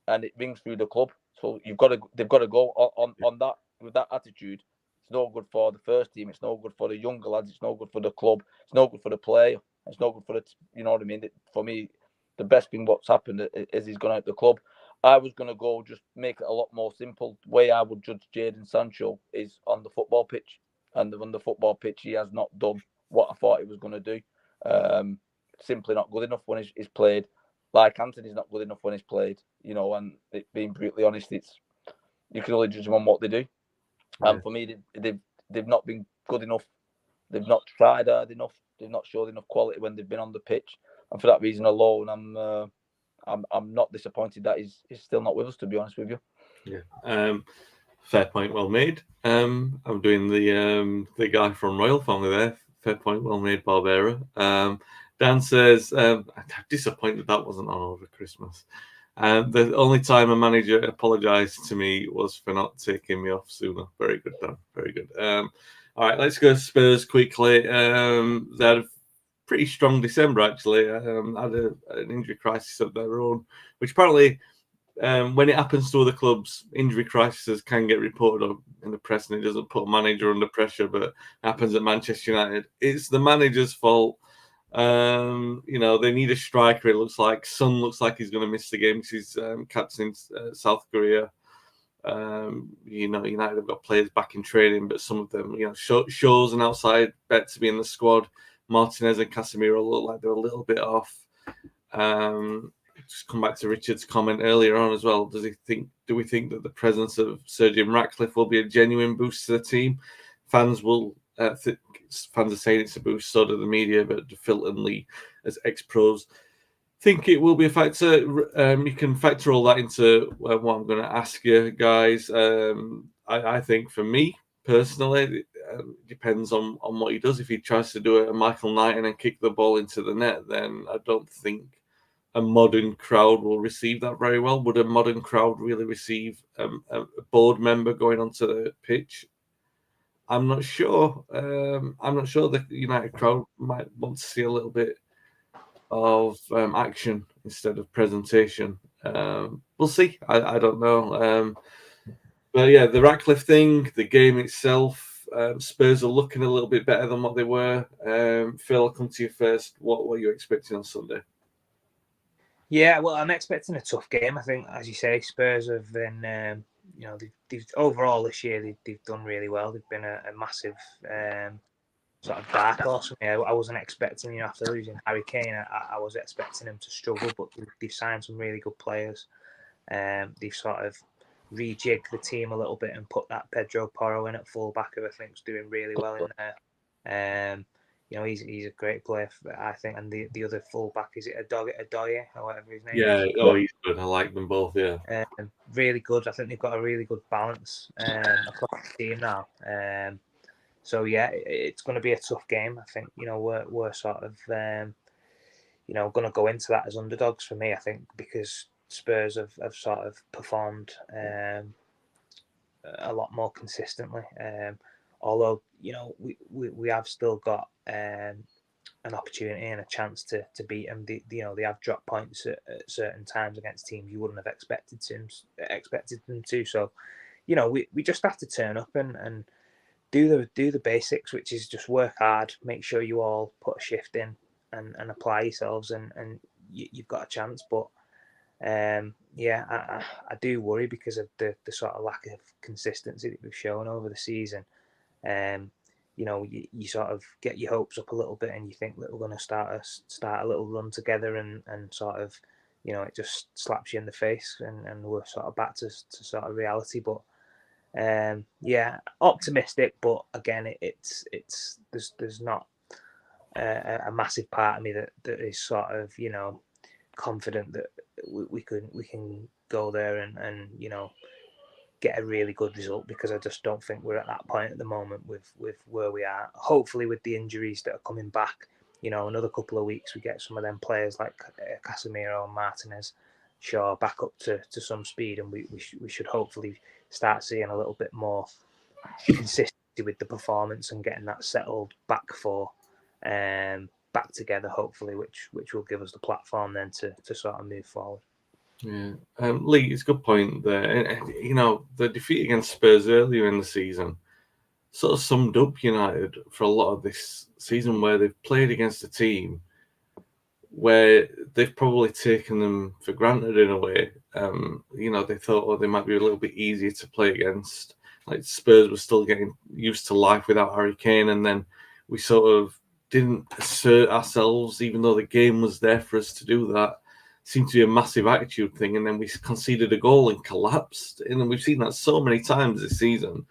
and it rings through the club. So they've got to go on that with that attitude. It's no good for the first team. It's no good for the younger lads. It's no good for the club. It's no good for the player. It's no good for the, you know what I mean? For me, the best thing what's happened is he's gone out the club. I was going to go just make it a lot more simple. The way I would judge Jadon Sancho is on the football pitch. And on the football pitch, he has not done what I thought he was going to do. Simply not good enough when he's played. Like Anthony's not good enough when he's played, and being brutally honest, you can only judge them on what they do. Yeah. And for me, they've not been good enough. They've not tried hard enough. They've not showed enough quality when they've been on the pitch. And for that reason alone, I'm not disappointed that he's still not with us, to be honest with you. Yeah. Fair point, well made. I'm doing the guy from Royal Family there. Fair point, well made, Barbera. Dan says, I'm disappointed that wasn't on over Christmas. The only time a manager apologised to me was for not taking me off sooner. Very good, Dan. Very good. All right, let's go Spurs quickly. They had a pretty strong December, actually. Had an injury crisis of their own, which apparently, when it happens to other clubs, injury crises can get reported in the press, and it doesn't put a manager under pressure, but it happens at Manchester United. It's the manager's fault. They need a striker. It looks like Son looks like he's going to miss the game because he's captaining South Korea. United have got players back in training, but some of them, Shaw's an outside bet to be in the squad. Martinez and Casemiro look like they're a little bit off. Just come back to Richard's comment earlier on as well. Do we think that the presence of Sir Jim Ratcliffe will be a genuine boost to the team? Fans are saying it's a boost, so do the media, but Phil and Lee, as ex-pros, think it will be a factor. You can factor all that into what I'm going to ask you guys. I think for me personally, it depends on what he does. If he tries to do a Michael Knighton and kick the ball into the net, then I don't think a modern crowd will receive that very well. Would a modern crowd really receive a board member going onto the pitch? I'm not sure. I'm not sure the United crowd might want to see a little bit of action instead of presentation. We'll see. I don't know. But yeah, the Ratcliffe thing, the game itself, Spurs are looking a little bit better than what they were. Phil, I'll come to you first. What were you expecting on Sunday? Yeah, well, I'm expecting a tough game. I think, as you say, Spurs have been, they've overall this year they've done really well. They've been a massive sort of dark horse for me. I wasn't expecting, after losing Harry Kane, I was expecting him to struggle, but they've signed some really good players. They've sort of rejigged the team a little bit and put that Pedro Porro in at full-back, who I think is doing really well in there. He's a great player, I think. And the other full-back, is it Adoye or whatever his name is? Yeah, he's good. I like them both, yeah. Really good. I think they've got a really good balance across the team now. So, yeah, it's going to be a tough game. I think, we're sort of, going to go into that as underdogs for me, I think, because Spurs have sort of performed a lot more consistently. Although, we have still got an opportunity and a chance to beat them. They have dropped points at certain times against teams you wouldn't have expected them to. So, we just have to turn up and do the basics, which is just work hard, make sure you all put a shift in and apply yourselves, and you've got a chance. But I do worry because of the sort of lack of consistency that we've shown over the season. you sort of get your hopes up a little bit, and you think that we're going to start a little run together, and sort of, it just slaps you in the face, and we're sort of back to sort of reality. But yeah, optimistic, but again, there's not a massive part of me that is sort of confident that we can go there and get a really good result, because I just don't think we're at that point at the moment with where we are. Hopefully, with the injuries that are coming back, another couple of weeks, we get some of them players like Casemiro and Martinez, Shaw, back up to some speed, and we should hopefully start seeing a little bit more consistency with the performance and getting that settled back back together, hopefully, which will give us the platform then to sort of move forward. Yeah, Lee, it's a good point there. The defeat against Spurs earlier in the season sort of summed up United for a lot of this season, where they've played against a team where they've probably taken them for granted in a way. They thought, they might be a little bit easier to play against. Like Spurs were still getting used to life without Harry Kane, and then we sort of didn't assert ourselves, even though the game was there for us to do that. Seemed to be a massive attitude thing, and then we conceded a goal and collapsed. And we've seen that so many times this season.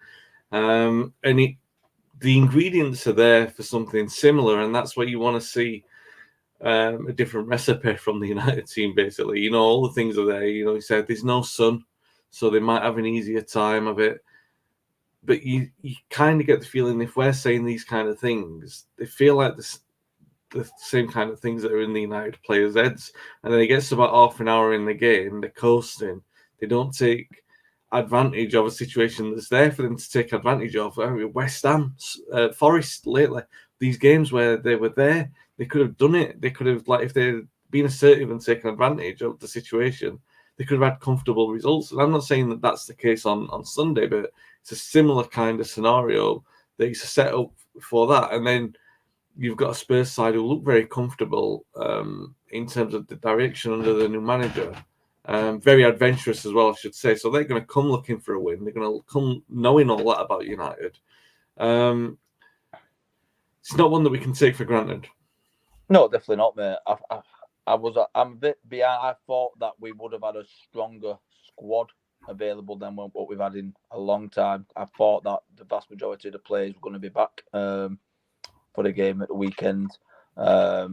The ingredients are there for something similar, and that's what you want to see. A different recipe from the United team, basically. All the things are there. He said there's no sun, so they might have an easier time of it. But you kind of get the feeling, if we're saying these kind of things, they feel like the same kind of things that are in the United players' heads. And then it gets about half an hour in the game, they're coasting. They don't take advantage of a situation that's there for them to take advantage of. West Ham, Forest lately, these games where they were there, they could have done it. They could have, if they'd been assertive and taken advantage of the situation, they could have had comfortable results. And I'm not saying that that's the case on Sunday, but it's a similar kind of scenario that is set up for that. And then you've got a Spurs side who look very comfortable in terms of the direction under the new manager. Very adventurous as well, I should say. So they're going to come looking for a win. They're going to come knowing all that about United. It's not one that we can take for granted. No, definitely not, mate. I'm a bit behind. I thought that we would have had a stronger squad available than what we've had in a long time. I thought that the vast majority of the players were going to be back for the game at the weekend. I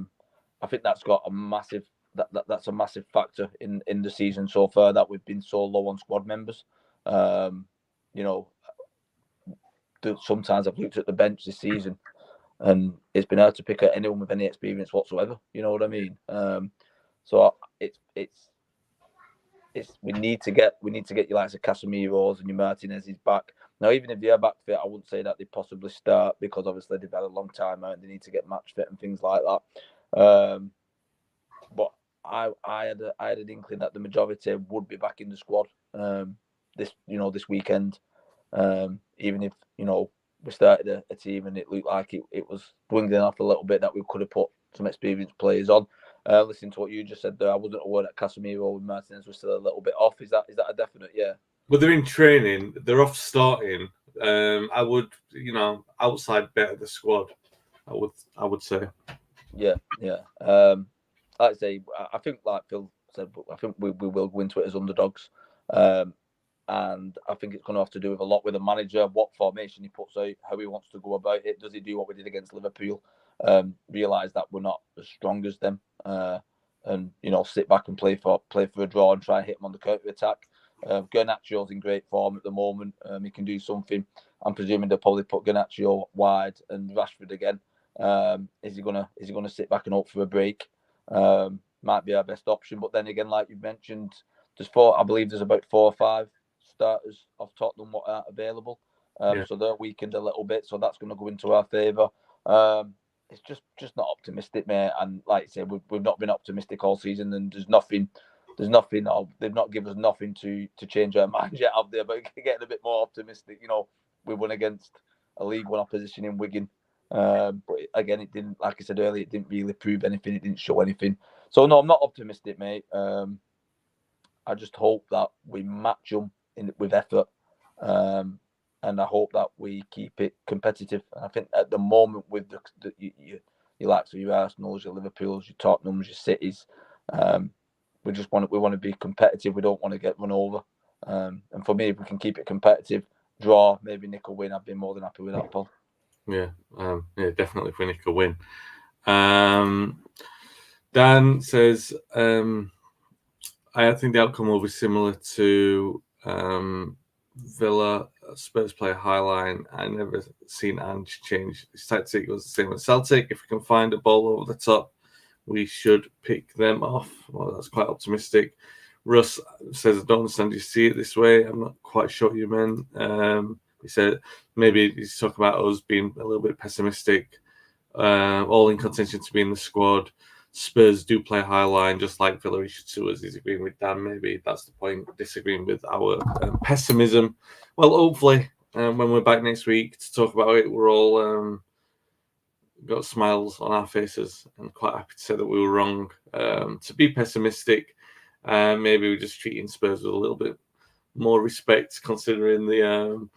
think that's got a massive that's a massive factor in the season so far, that we've been so low on squad members. Sometimes I've looked at the bench this season, and it's been hard to pick at anyone with any experience whatsoever. You know what I mean? So it's we need to get your likes of Casemiro's and your Martinez's back. Now, even if they're back fit, I wouldn't say that they possibly start, because obviously they've had a long time out and they need to get match fit and things like that. But I had an inkling that the majority would be back in the squad this weekend. Even if we started a team and it looked like it was dwindling off a little bit, that we could have put some experienced players on. Listening to what you just said there, I wasn't aware that Casemiro and Martinez were still a little bit off. Is that a definite? Yeah. Well, they're in training. They're off starting. I would, outside bet of the squad. I would say. Yeah. Like I say, I think, like Phil said, I think we will go into it as underdogs. And I think it's going to have to do with a lot with the manager, what formation he puts out, how he wants to go about it. Does he do what we did against Liverpool? Realise that we're not as strong as them, and sit back and play for a draw and try and hit them on the counter attack. Garnaccio's in great form at the moment. He can do something. I'm presuming they'll probably put Garnacho wide and Rashford again. Is he gonna sit back and hope for a break? Might be our best option. But then again, like you've mentioned, I believe there's about 4 or 5 starters of Tottenham what aren't available. So they're weakened a little bit. So that's going to go into our favour. It's just not optimistic, mate. And like I said, we've not been optimistic all season, and there's nothing. They've not given us nothing to change our mind yet, have they? But getting a bit more optimistic. We won against a League One opposition in Wigan. But again, it didn't. Like I said earlier, it didn't really prove anything. It didn't show anything. So no, I'm not optimistic, mate. I just hope that we match them with effort, and and I hope that we keep it competitive. And I think at the moment with your likes of your Arsenals, your Liverpools, your Tottenhams, your Cities, we want to be competitive. We don't want to get run over. And for me, if we can keep it competitive, draw, maybe nick a win, I'd be more than happy with that, Paul. Yeah, definitely if we nick a win. Dan says, I think the outcome will be similar to Villa. Spurs play a high line. I never seen Ange change his tactic. It was the same with Celtic. If we can find a ball over the top, we should pick them off. Well, that's quite optimistic. Russ says, I don't understand you see it this way. I'm not quite sure what you meant. He said maybe he's talking about us being a little bit pessimistic. All in contention to be in the squad. Spurs do play high line, just like Villa. To us, he's agreeing with Dan. Maybe that's the point. Disagreeing with our pessimism. Well, hopefully, when we're back next week to talk about it, we're all got smiles on our faces and quite happy to say that we were wrong. To be pessimistic, maybe we're just treating Spurs with a little bit more respect, considering the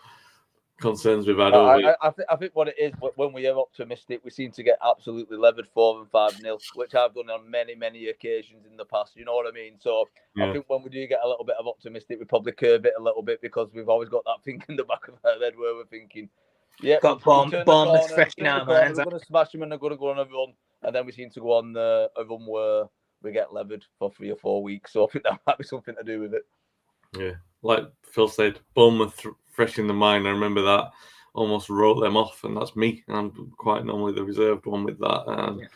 concerns we've had over it. I think what it is, when we are optimistic, we seem to get absolutely levered 4 and 5-0, which I've done on many occasions in the past. You know what I mean? So yeah. I think when we do get a little bit of optimistic, we probably curve it a little bit because we've always got that thing in the back of our head where we're thinking, yeah, got Bournemouth fresh in our minds. We're going to smash them and they're going to go on a run, and then we seem to go on a run where we get levered for 3 or 4 weeks. So I think that might be something to do with it. Yeah, like Phil said, Bournemouth fresh in the mind. I remember that. Almost wrote them off, and that's me. And I'm quite normally the reserved one with that.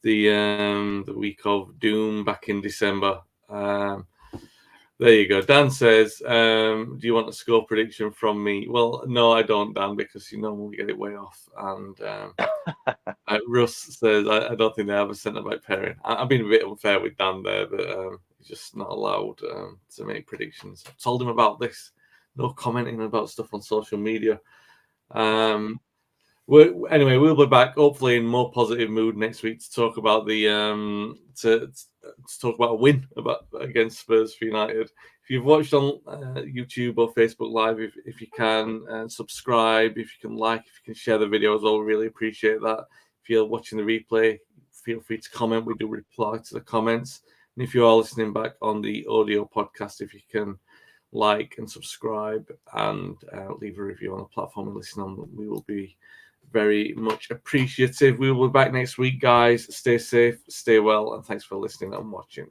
The week of doom back in December. There you go. Dan says, do you want a score prediction from me? Well, no, I don't, Dan, because you normally get it way off. And Russ says, I don't think they have a centre-back pairing. I've been a bit unfair with Dan there, but he's just not allowed to make predictions. I've told him about this. No commenting about stuff on social media. Anyway, we'll be back hopefully in more positive mood next week to talk about the to talk about a win against Spurs for United. If you've watched on YouTube or Facebook Live, if you can subscribe, if you can like, if you can share the video as well, we really appreciate that. If you're watching the replay, feel free to comment. We do reply to the comments. And if you are listening back on the audio podcast, if you can like and subscribe and leave a review on the platform and listen on, we will be very much appreciative. We will be back next week, guys. Stay safe, stay well, and thanks for listening and watching.